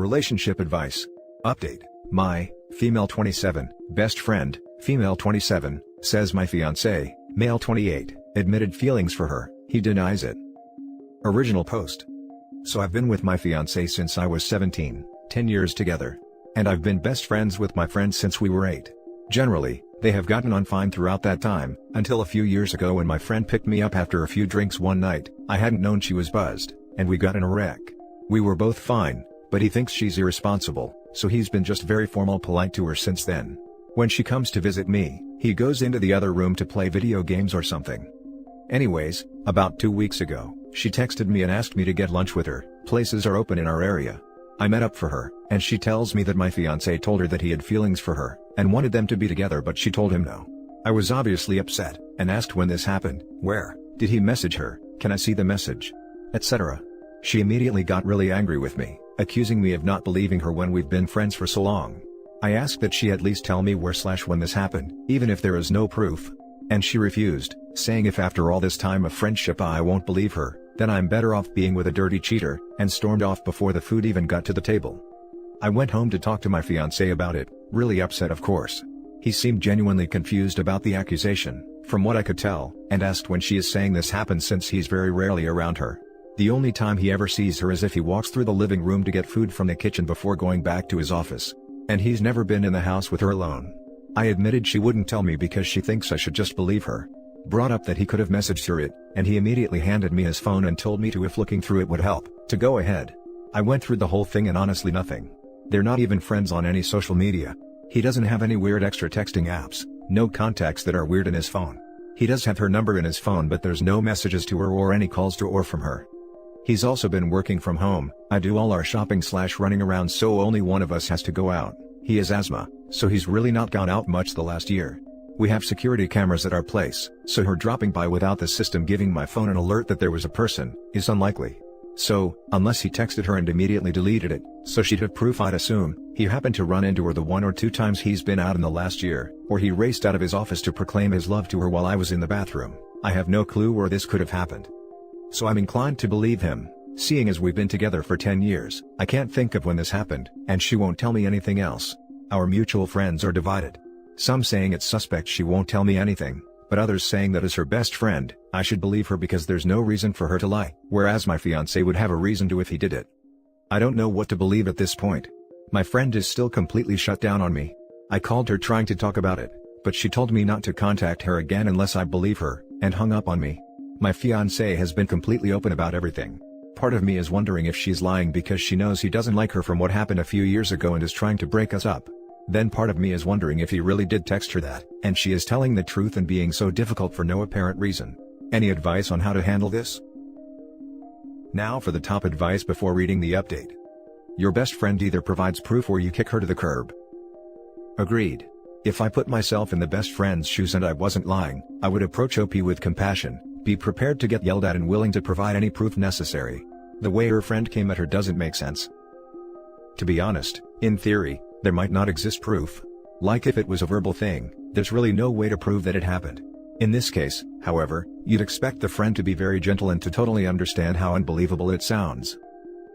Relationship advice. Update. My, female 27, best friend, female 27, says my fiancé, male 28, admitted feelings for her. He denies it. Original post. So I've been with my fiancé since I was 17, 10 years together. And I've been best friends with my friends since we were 8. Generally, they have gotten on fine throughout that time, until a few years ago when my friend picked me up after a few drinks one night. I hadn't known she was buzzed, and we got in a wreck. We were both fine, but he thinks she's irresponsible, so he's been just very formal polite to her since then. When she comes to visit me, he goes into the other room to play video games or something. Anyways, about 2 weeks ago, she texted me and asked me to get lunch with her. Places are open in our area. I met up for her, and she tells me that my fiancé told her that he had feelings for her, and wanted them to be together, but she told him no. I was obviously upset, and asked when this happened, where, did he message her, can I see the message, etc. She immediately got really angry with me, accusing me of not believing her when we've been friends for so long. I asked that she at least tell me where/when this happened, even if there is no proof. And she refused, saying if after all this time of friendship I won't believe her, then I'm better off being with a dirty cheater, and stormed off before the food even got to the table. I went home to talk to my fiancé about it, really upset of course. He seemed genuinely confused about the accusation, from what I could tell, and asked when she is saying this happens since he's very rarely around her. The only time he ever sees her is if he walks through the living room to get food from the kitchen before going back to his office. And he's never been in the house with her alone. I admitted she wouldn't tell me because she thinks I should just believe her. Brought up that he could have messaged her it, and he immediately handed me his phone and told me to, if looking through it would help, to go ahead. I went through the whole thing and honestly nothing. They're not even friends on any social media. He doesn't have any weird extra texting apps, no contacts that are weird in his phone. He does have her number in his phone, but there's no messages to her or any calls to or from her. He's also been working from home. I do all our shopping/running around, so only one of us has to go out. He has asthma, so he's really not gone out much the last year. We have security cameras at our place, so her dropping by without the system giving my phone an alert that there was a person, is unlikely. So, unless he texted her and immediately deleted it, so she'd have proof, I'd assume, he happened to run into her the 1 or 2 times he's been out in the last year, or he raced out of his office to proclaim his love to her while I was in the bathroom. I have no clue where this could have happened. So I'm inclined to believe him, seeing as we've been together for 10 years. I can't think of when this happened, and she won't tell me anything else. Our mutual friends are divided. Some saying it's suspect she won't tell me anything, but others saying that as her best friend, I should believe her because there's no reason for her to lie, whereas my fiancé would have a reason to if he did it. I don't know what to believe at this point. My friend is still completely shut down on me. I called her trying to talk about it, but she told me not to contact her again unless I believe her, and hung up on me. My fiancé has been completely open about everything. Part of me is wondering if she's lying because she knows he doesn't like her from what happened a few years ago and is trying to break us up. Then part of me is wondering if he really did text her that, and she is telling the truth and being so difficult for no apparent reason. Any advice on how to handle this? Now for the top advice before reading the update. Your best friend either provides proof or you kick her to the curb. Agreed. If I put myself in the best friend's shoes and I wasn't lying, I would approach OP with compassion, be prepared to get yelled at and willing to provide any proof necessary. The way her friend came at her doesn't make sense. To be honest, in theory, there might not exist proof. Like if it was a verbal thing, there's really no way to prove that it happened. In this case, however, you'd expect the friend to be very gentle and to totally understand how unbelievable it sounds.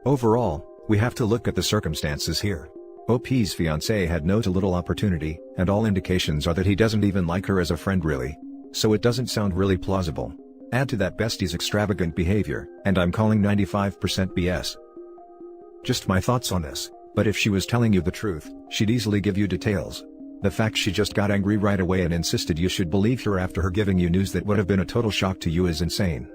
Overall, we have to look at the circumstances here. OP's fiancé had no to little opportunity, and all indications are that he doesn't even like her as a friend really. So it doesn't sound really plausible. Add to that bestie's extravagant behavior, and I'm calling 95% BS. Just my thoughts on this, but if she was telling you the truth, she'd easily give you details. The fact she just got angry right away and insisted you should believe her after her giving you news that would have been a total shock to you is insane.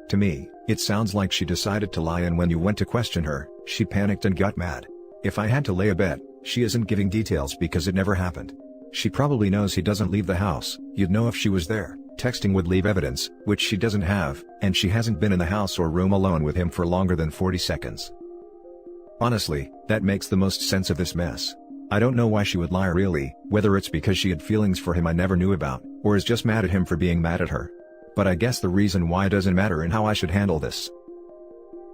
To me, it sounds like she decided to lie, and when you went to question her, she panicked and got mad. If I had to lay a bet, she isn't giving details because it never happened. She probably knows he doesn't leave the house. You'd know if she was there. Texting would leave evidence, which she doesn't have, and she hasn't been in the house or room alone with him for longer than 40 seconds. Honestly, that makes the most sense of this mess. I don't know why she would lie really, whether it's because she had feelings for him I never knew about, or is just mad at him for being mad at her. But I guess the reason why doesn't matter in how I should handle this.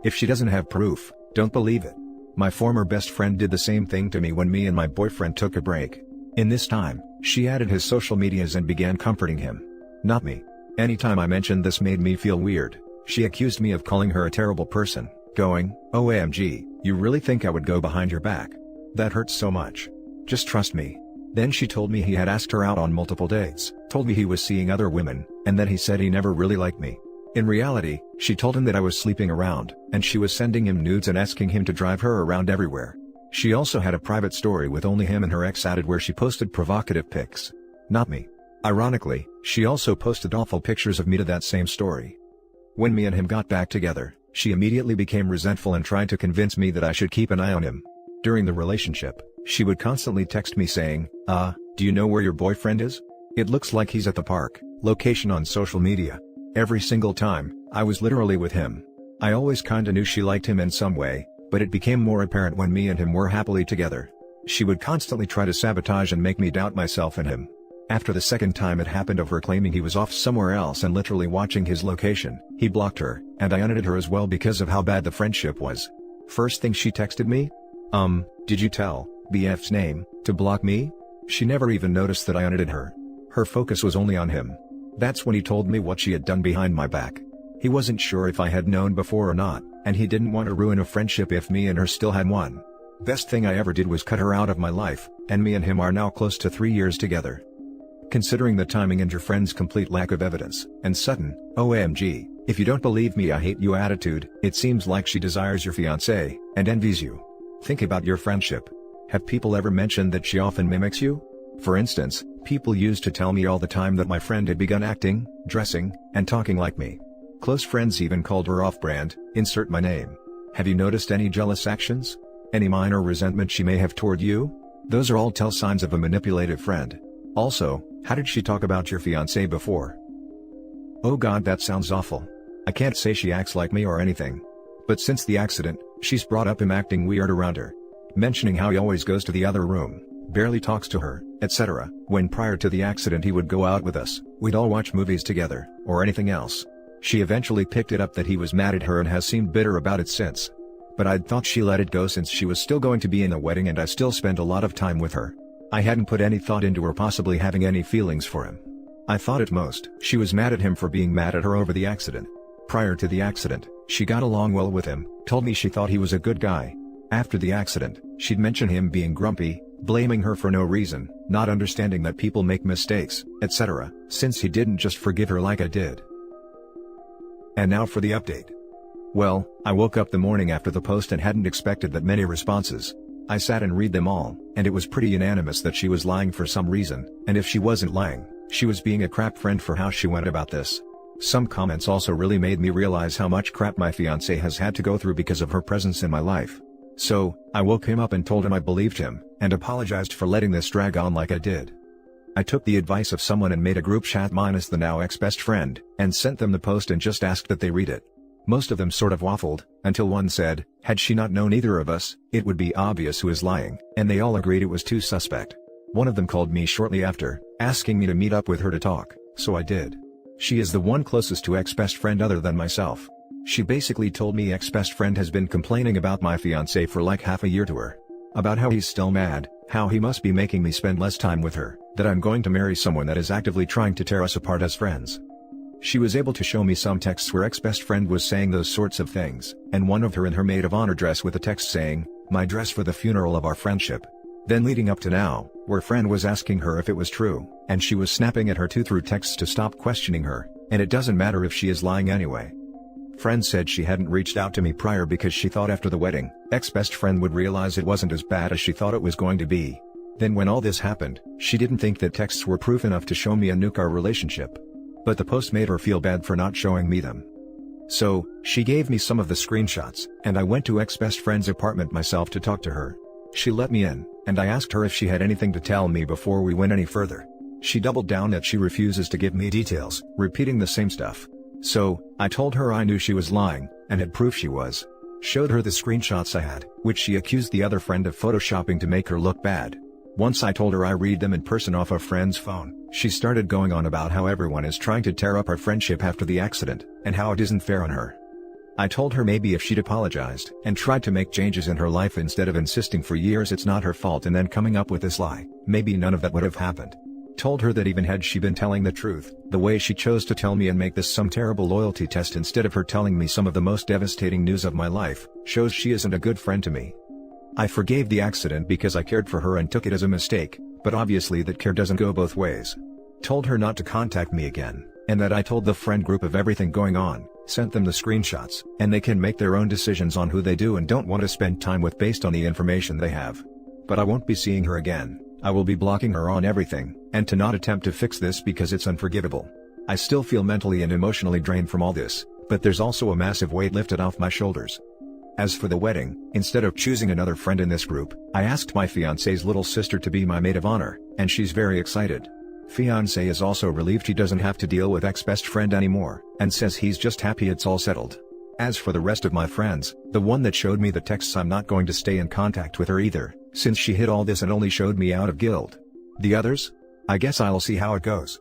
If she doesn't have proof, don't believe it. My former best friend did the same thing to me when me and my boyfriend took a break. In this time, she added his social medias and began comforting him. Not me. Anytime I mentioned this made me feel weird. She accused me of calling her a terrible person, going, "OMG, you really think I would go behind your back? That hurts so much. Just trust me." Then she told me he had asked her out on multiple dates, told me he was seeing other women, and that he said he never really liked me. In reality, she told him that I was sleeping around, and she was sending him nudes and asking him to drive her around everywhere. She also had a private story with only him and her ex added where she posted provocative pics. Not me. Ironically, she also posted awful pictures of me to that same story. When me and him got back together, she immediately became resentful and tried to convince me that I should keep an eye on him. During the relationship, she would constantly text me saying, "Do you know where your boyfriend is? It looks like he's at the park," location on social media. Every single time, I was literally with him. I always kinda knew she liked him in some way, but it became more apparent when me and him were happily together. She would constantly try to sabotage and make me doubt myself and him. After the second time it happened of her claiming he was off somewhere else and literally watching his location, he blocked her, and I unedited her as well because of how bad the friendship was. First thing she texted me? Did you tell BF's name to block me?" She never even noticed that I unedited her. Her focus was only on him. That's when he told me what she had done behind my back. He wasn't sure if I had known before or not, and he didn't want to ruin a friendship if me and her still had one. Best thing I ever did was cut her out of my life, and me and him are now close to 3 years together. Considering the timing and your friend's complete lack of evidence, and sudden, "OMG, if you don't believe me I hate you" attitude, it seems like she desires your fiancé, and envies you. Think about your friendship. Have people ever mentioned that she often mimics you? For instance, people used to tell me all the time that my friend had begun acting, dressing, and talking like me. Close friends even called her off-brand, insert my name. Have you noticed any jealous actions? Any minor resentment she may have toward you? Those are all tell signs of a manipulative friend. Also, how did she talk about your fiancé before? Oh god, that sounds awful. I can't say she acts like me or anything. But since the accident, she's brought up him acting weird around her. Mentioning how he always goes to the other room, barely talks to her, etc. When prior to the accident he would go out with us, we'd all watch movies together, or anything else. She eventually picked it up that he was mad at her and has seemed bitter about it since. But I'd thought she let it go since she was still going to be in the wedding and I still spent a lot of time with her. I hadn't put any thought into her possibly having any feelings for him. I thought at most, she was mad at him for being mad at her over the accident. Prior to the accident, she got along well with him, told me she thought he was a good guy. After the accident, she'd mention him being grumpy, blaming her for no reason, not understanding that people make mistakes, etc., since he didn't just forgive her like I did. And now for the update. Well, I woke up the morning after the post and hadn't expected that many responses. I sat and read them all, and it was pretty unanimous that she was lying for some reason, and if she wasn't lying, she was being a crap friend for how she went about this. Some comments also really made me realize how much crap my fiancé has had to go through because of her presence in my life. So, I woke him up and told him I believed him, and apologized for letting this drag on like I did. I took the advice of someone and made a group chat minus the now ex-best friend, and sent them the post and just asked that they read it. Most of them sort of waffled, until one said, had she not known either of us, it would be obvious who is lying, and they all agreed it was too suspect. One of them called me shortly after, asking me to meet up with her to talk, so I did. She is the one closest to ex-best friend other than myself. She basically told me ex-best friend has been complaining about my fiancé for like half a year to her. About how he's still mad, how he must be making me spend less time with her, that I'm going to marry someone that is actively trying to tear us apart as friends. She was able to show me some texts where ex-best friend was saying those sorts of things, and one of her in her maid of honor dress with a text saying, "My dress for the funeral of our friendship." Then leading up to now, where friend was asking her if it was true, and she was snapping at her too through texts to stop questioning her, and it doesn't matter if she is lying anyway. Friend said she hadn't reached out to me prior because she thought after the wedding, ex-best friend would realize it wasn't as bad as she thought it was going to be. Then when all this happened, she didn't think that texts were proof enough to show me and nuke our relationship. But the post made her feel bad for not showing me them. So, she gave me some of the screenshots, and I went to ex-best friend's apartment myself to talk to her. She let me in, and I asked her if she had anything to tell me before we went any further. She doubled down that she refuses to give me details, repeating the same stuff. So, I told her I knew she was lying, and had proof she was. Showed her the screenshots I had, which she accused the other friend of photoshopping to make her look bad. Once I told her I read them in person off a friend's phone, she started going on about how everyone is trying to tear up our friendship after the accident, and how it isn't fair on her. I told her maybe if she'd apologized and tried to make changes in her life instead of insisting for years it's not her fault and then coming up with this lie, maybe none of that would have happened. Told her that even had she been telling the truth, the way she chose to tell me and make this some terrible loyalty test instead of her telling me some of the most devastating news of my life, shows she isn't a good friend to me. I forgave the accident because I cared for her and took it as a mistake, but obviously that care doesn't go both ways. Told her not to contact me again, and that I told the friend group of everything going on, sent them the screenshots, and they can make their own decisions on who they do and don't want to spend time with based on the information they have. But I won't be seeing her again. I will be blocking her on everything, and to not attempt to fix this because it's unforgivable. I still feel mentally and emotionally drained from all this, but there's also a massive weight lifted off my shoulders. As for the wedding, instead of choosing another friend in this group, I asked my fiancé's little sister to be my maid of honor, and she's very excited. Fiancé is also relieved he doesn't have to deal with ex-best friend anymore, and says he's just happy it's all settled. As for the rest of my friends, the one that showed me the texts, I'm not going to stay in contact with her either, since she hid all this and only showed me out of guilt. The others? I guess I'll see how it goes.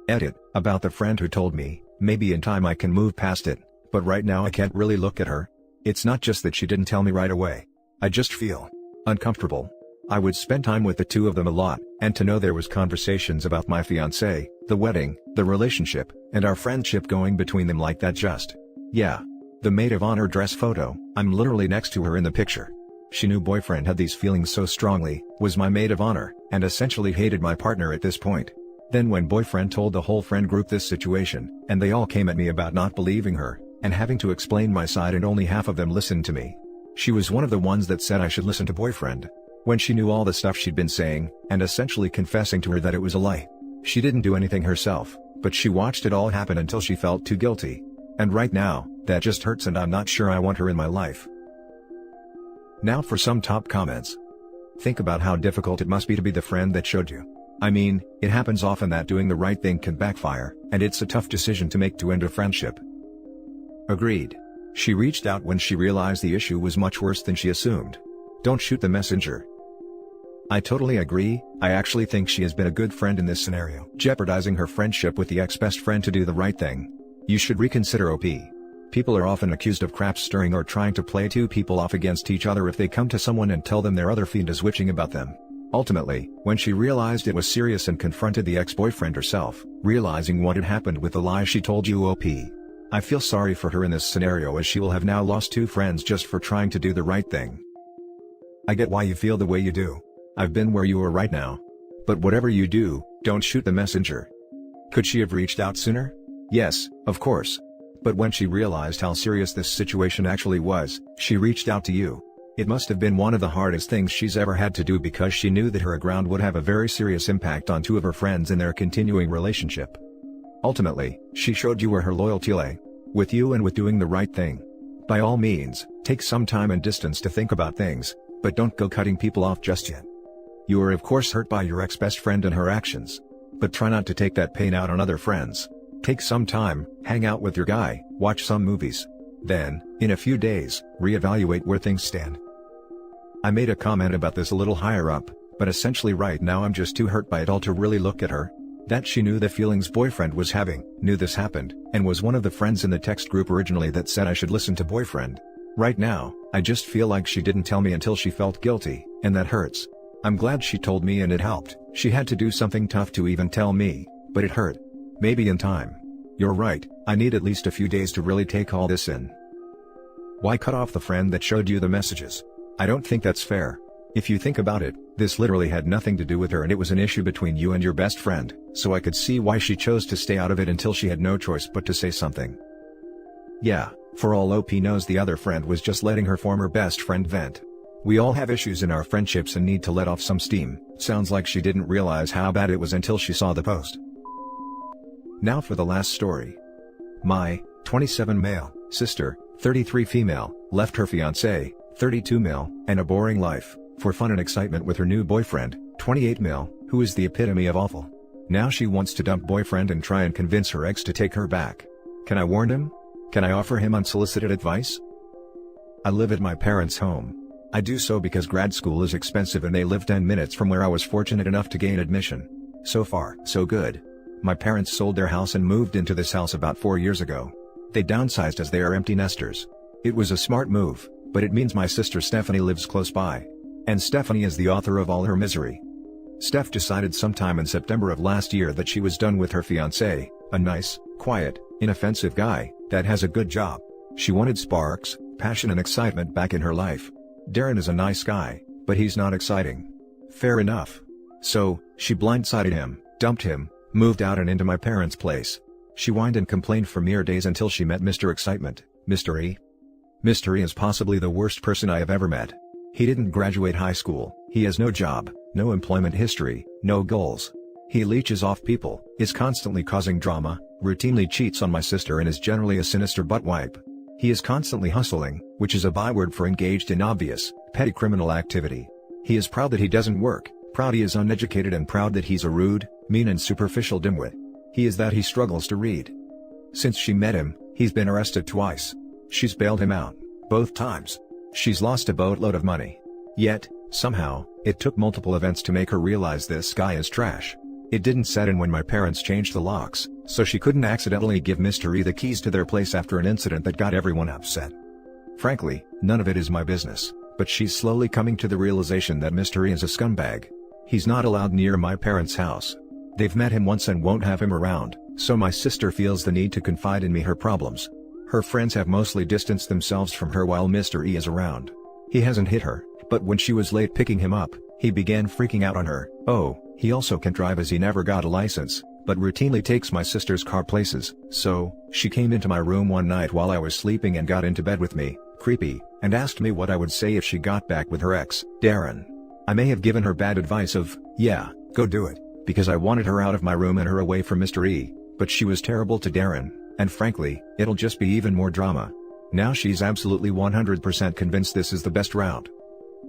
Edit, about the friend who told me, maybe in time I can move past it, but right now I can't really look at her. It's not just that she didn't tell me right away. I just feel uncomfortable. I would spend time with the two of them a lot, and to know there was conversations about my fiancé, the wedding, the relationship, and our friendship going between them like that just. Yeah. The maid of honor dress photo, I'm literally next to her in the picture. She knew boyfriend had these feelings so strongly, was my maid of honor, and essentially hated my partner at this point. Then when boyfriend told the whole friend group this situation, and they all came at me about not believing her, and having to explain my side and only half of them listened to me. She was one of the ones that said I should listen to boyfriend. When she knew all the stuff she'd been saying, and essentially confessing to her that it was a lie. She didn't do anything herself, but she watched it all happen until she felt too guilty. And right now, that just hurts and I'm not sure I want her in my life. Now for some top comments. Think about how difficult it must be to be the friend that showed you. I mean, it happens often that doing the right thing can backfire, and it's a tough decision to make to end a friendship. Agreed. She reached out when she realized the issue was much worse than she assumed. Don't shoot the messenger. I totally agree. I actually think she has been a good friend in this scenario, jeopardizing her friendship with the ex-best friend to do the right thing. You should reconsider OP. People are often accused of crap stirring or trying to play two people off against each other if they come to someone and tell them their other fiend is witching about them. Ultimately, when she realized it was serious and confronted the ex-boyfriend herself, realizing what had happened with the lie she told you OP. I feel sorry for her in this scenario as she will have now lost two friends just for trying to do the right thing. I get why you feel the way you do. I've been where you are right now. But whatever you do, don't shoot the messenger. Could she have reached out sooner? Yes, of course. But when she realized how serious this situation actually was, she reached out to you. It must have been one of the hardest things she's ever had to do because she knew that her aground would have a very serious impact on two of her friends in their continuing relationship. Ultimately, she showed you where her loyalty lay. With you and with doing the right thing. By all means, take some time and distance to think about things, but don't go cutting people off just yet. You are of course hurt by your ex-best friend and her actions. But try not to take that pain out on other friends. Take some time, hang out with your guy, watch some movies. Then, in a few days, reevaluate where things stand. I made a comment about this a little higher up, but essentially right now I'm just too hurt by it all to really look at her. That she knew the feelings boyfriend was having, knew this happened, and was one of the friends in the text group originally that said I should listen to boyfriend. Right now, I just feel like she didn't tell me until she felt guilty, and that hurts. I'm glad she told me and it helped. She had to do something tough to even tell me, but it hurt. Maybe in time. You're right, I need at least a few days to really take all this in. Why cut off the friend that showed you the messages? I don't think that's fair. If you think about it, this literally had nothing to do with her and it was an issue between you and your best friend, so I could see why she chose to stay out of it until she had no choice but to say something. Yeah, for all OP knows the other friend was just letting her former best friend vent. We all have issues in our friendships and need to let off some steam. Sounds like she didn't realize how bad it was until she saw the post. Now for the last story. My 27 male sister, 33 female, left her fiancé, 32 male, and a boring life, for fun and excitement with her new boyfriend, 28 male, who is the epitome of awful. Now she wants to dump boyfriend and try and convince her ex to take her back. Can I warn him? Can I offer him unsolicited advice? I live at my parents' home. I do so because grad school is expensive and they live 10 minutes from where I was fortunate enough to gain admission. So far, so good. My parents sold their house and moved into this house about 4 years ago. They downsized as they are empty nesters. It was a smart move, but it means my sister Stephanie lives close by. And Stephanie is the author of all her misery. Steph decided sometime in September of last year that she was done with her fiancé, a nice, quiet, inoffensive guy that has a good job. She wanted sparks, passion and excitement back in her life. Darren is a nice guy, but he's not exciting. Fair enough. So, she blindsided him, dumped him, moved out and into my parents' place. She whined and complained for mere days until she met Mr. Excitement, Mr. E. Mr. E is possibly the worst person I have ever met. He didn't graduate high school, he has no job, no employment history, no goals. He leeches off people, is constantly causing drama, routinely cheats on my sister and is generally a sinister buttwipe. He is constantly hustling, which is a byword for engaged in obvious, petty criminal activity. He is proud that he doesn't work, proud he is uneducated and proud that he's a rude, mean and superficial dimwit. He is that he struggles to read. Since she met him, he's been arrested twice. She's bailed him out, both times. She's lost a boatload of money. Yet, somehow, it took multiple events to make her realize this guy is trash. It didn't set in when my parents changed the locks, so she couldn't accidentally give Mr. E the keys to their place after an incident that got everyone upset. Frankly, none of it is my business, but she's slowly coming to the realization that Mr. E is a scumbag. He's not allowed near my parents' house. They've met him once and won't have him around, so my sister feels the need to confide in me her problems. Her friends have mostly distanced themselves from her while Mr. E is around. He hasn't hit her, but when she was late picking him up, he began freaking out on her. Oh, he also can drive as he never got a license, but routinely takes my sister's car places. So, she came into my room one night while I was sleeping and got into bed with me, creepy, and asked me what I would say if she got back with her ex, Darren. I may have given her bad advice of, yeah, go do it, because I wanted her out of my room and her away from Mr. E, but she was terrible to Darren, and frankly, it'll just be even more drama. Now she's absolutely 100% convinced this is the best route.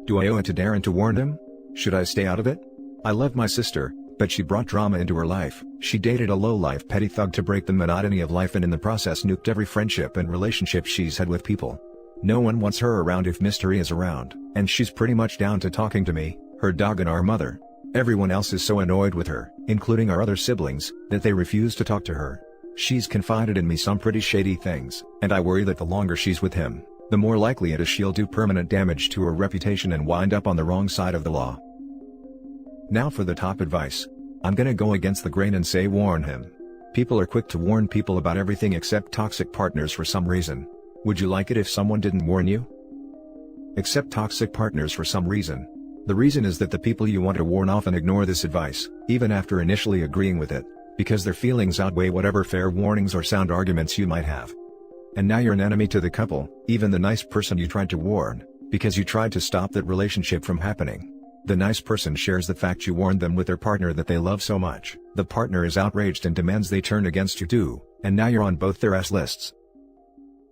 Do I owe it to Darren to warn him? Should I stay out of it? I love my sister, but she brought drama into her life. She dated a low-life petty thug to break the monotony of life and in the process nuked every friendship and relationship she's had with people. No one wants her around if Mr. E is around, and she's pretty much down to talking to me, her dog and our mother. Everyone else is so annoyed with her, including our other siblings, that they refuse to talk to her. She's confided in me some pretty shady things, and I worry that the longer she's with him, the more likely it is she'll do permanent damage to her reputation and wind up on the wrong side of the law. Now for the top advice. I'm gonna go against the grain and say warn him. People are quick to warn people about everything except toxic partners for some reason. Would you like it if someone didn't warn you? Accept toxic partners for some reason. The reason is that the people you want to warn often ignore this advice, even after initially agreeing with it, because their feelings outweigh whatever fair warnings or sound arguments you might have. And now you're an enemy to the couple, even the nice person you tried to warn, because you tried to stop that relationship from happening. The nice person shares the fact you warned them with their partner that they love so much. The partner is outraged and demands they turn against you too, and now you're on both their S lists.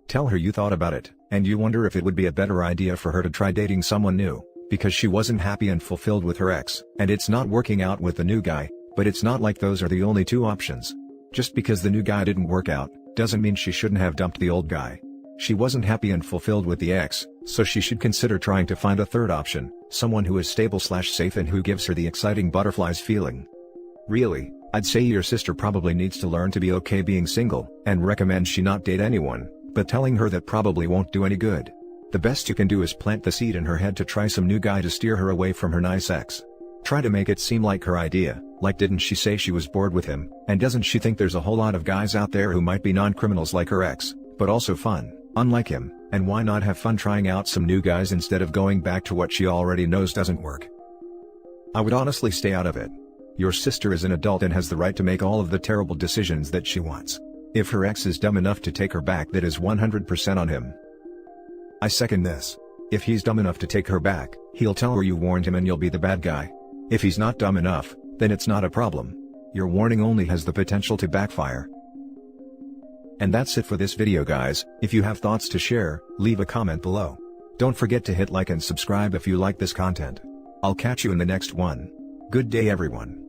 Tell her you thought about it, and you wonder if it would be a better idea for her to try dating someone new, because she wasn't happy and fulfilled with her ex, and it's not working out with the new guy, but it's not like those are the only two options. Just because the new guy didn't work out, doesn't mean she shouldn't have dumped the old guy. She wasn't happy and fulfilled with the ex, so she should consider trying to find a third option, someone who is stable/safe and who gives her the exciting butterflies feeling. Really, I'd say your sister probably needs to learn to be okay being single, and recommend she not date anyone, but telling her that probably won't do any good. The best you can do is plant the seed in her head to try some new guy to steer her away from her nice ex. Try to make it seem like her idea, like didn't she say she was bored with him, and doesn't she think there's a whole lot of guys out there who might be non-criminals like her ex, but also fun, unlike him, and why not have fun trying out some new guys instead of going back to what she already knows doesn't work? I would honestly stay out of it. Your sister is an adult and has the right to make all of the terrible decisions that she wants. If her ex is dumb enough to take her back, that is 100% on him. I second this. If he's dumb enough to take her back, he'll tell her you warned him and you'll be the bad guy. If he's not dumb enough, then it's not a problem. Your warning only has the potential to backfire. And that's it for this video, guys. If you have thoughts to share, leave a comment below. Don't forget to hit like and subscribe if you like this content. I'll catch you in the next one. Good day, everyone.